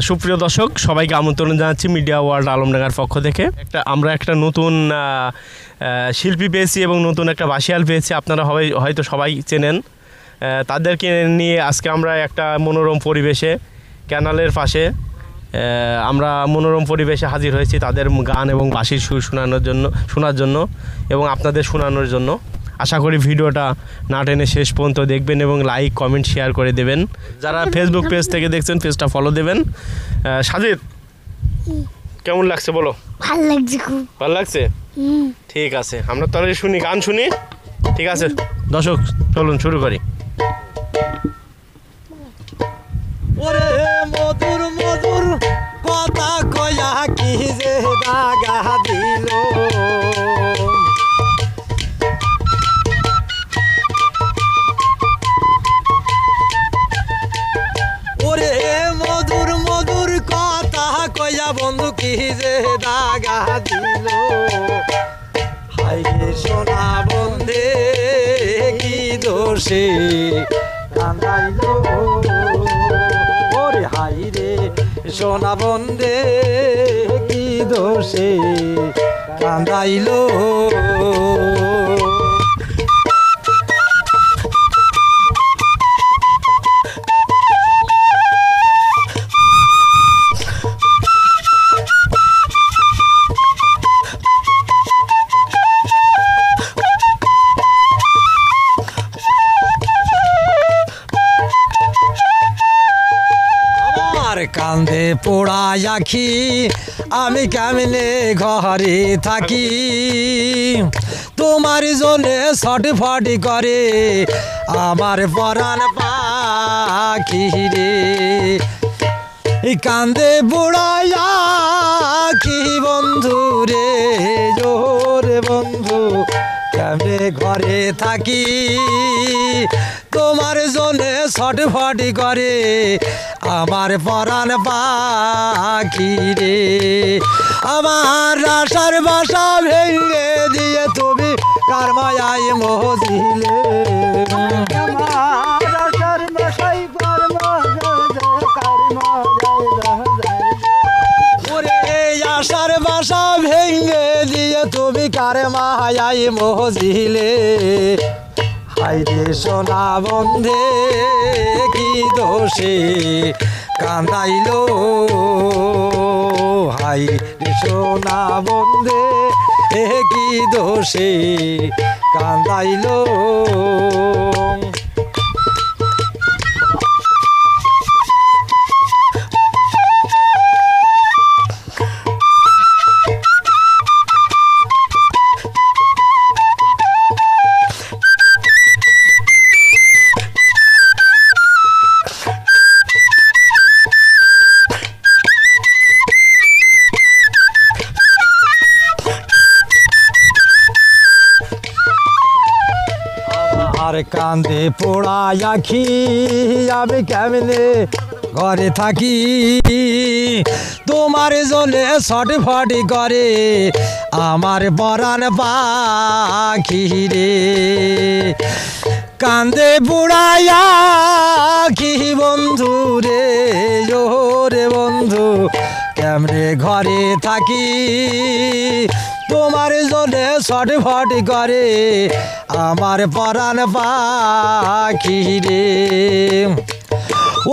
সুপ্রিয় দর্শক সবাইকে আমন্ত্রণ জানাচ্ছি মিডিয়া ওয়ার্ল্ড আলমডাঙ্গার পক্ষ থেকে। আমরা একটা নতুন শিল্পী পেয়েছি এবং নতুন একটা বাঁশিয়াল পেয়েছি, আপনারা হয়তো সবাই চেনেন। তাদেরকে নিয়ে আজকে আমরা একটা মনোরম পরিবেশে ক্যানালের পাশে আমরা মনোরম পরিবেশে হাজির হয়েছি তাদের গান এবং বাঁশির সুর শোনার জন্য এবং আপনাদের শোনানোর জন্য। আশা করি ভিডিওটা না টেনে শেষ পর্যন্ত দেখবেন এবং লাইক কমেন্ট শেয়ার করে দেবেন। যারা ফেসবুক পেজ থেকে দেখছেন পেজটা ফলো দেবেন। সাজিদ, কেমন লাগছে বলো? ভালো লাগছে, খুব ভালো লাগছে। ঠিক আছে, আমরা তাহলে শুনি, গান শুনি। ঠিক আছে দর্শক, চলুন শুরু করি। ওরে মধুর মধুর কথা কয়া কি যে দাগা দিল, ওরে মধুর মধুর কথা কয়া বন্ধু কি যে দাগা দিল। হাইরে সোনা বন্ধে কি দোষে কান্দাইলো, ওরে হাইরে সোনা বন্ধে কি দোষে কান্দাইলো। কান্দে পোড়া আখি আমি কেমনে ঘরে থাকি, তোমার জন্যে ছটফটি করে আমার পরাণ পাখি রে। কান্দে পোড়া আখি বন্ধু রে, জোরে বন্ধু কেমনে ঘরে থাকি, তোমার জন্যে ছটফটি করে আমার পরাণ পাখি রে। আমার আশার বাসা ভেঙে দিয়ে তুমি কার মায়ায় মোহ দিলে, আমার আশার বাসায় ওরে আশার বাসা ভেঙে দিয়ে তুমি কার মায়ায় মোহ দিলে। হাইরে সোনা বন্ধে কি দোষে কান্দাইলো, হাইরে সোনা বন্ধে কি দোষে কান্দাইলো। আর কান্দে পোড়া আখি আমি কেমনে ঘরে থাকি, তোমার জন্যে ছটফটি করে আমার পরাণ পাখি রে। কান্দে পোড়া আখি বন্ধু রে, জোরে বন্ধু কেমনে ঘরে থাকি, তোমার জন্যে ছটফটি করে আমার পরাণ পাখি রে।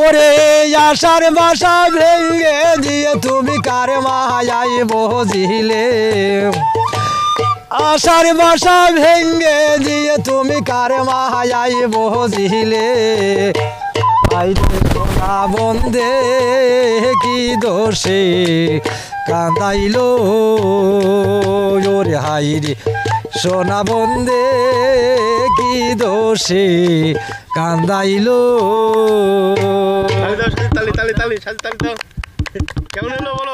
ওরে আশার বাসা ভেঙে দিয়ে তুমি কার মায়ায় বজিলে, আশার বাসা ভেঙে দিয়ে তুমি কার মায়ায় বজিলে। সোনা বন্ধে কি দোষে কান্দাইলো, ওরে হাইরে সোনা বন্ধে কি দোষে কান্দাইলো। কেমন হলো?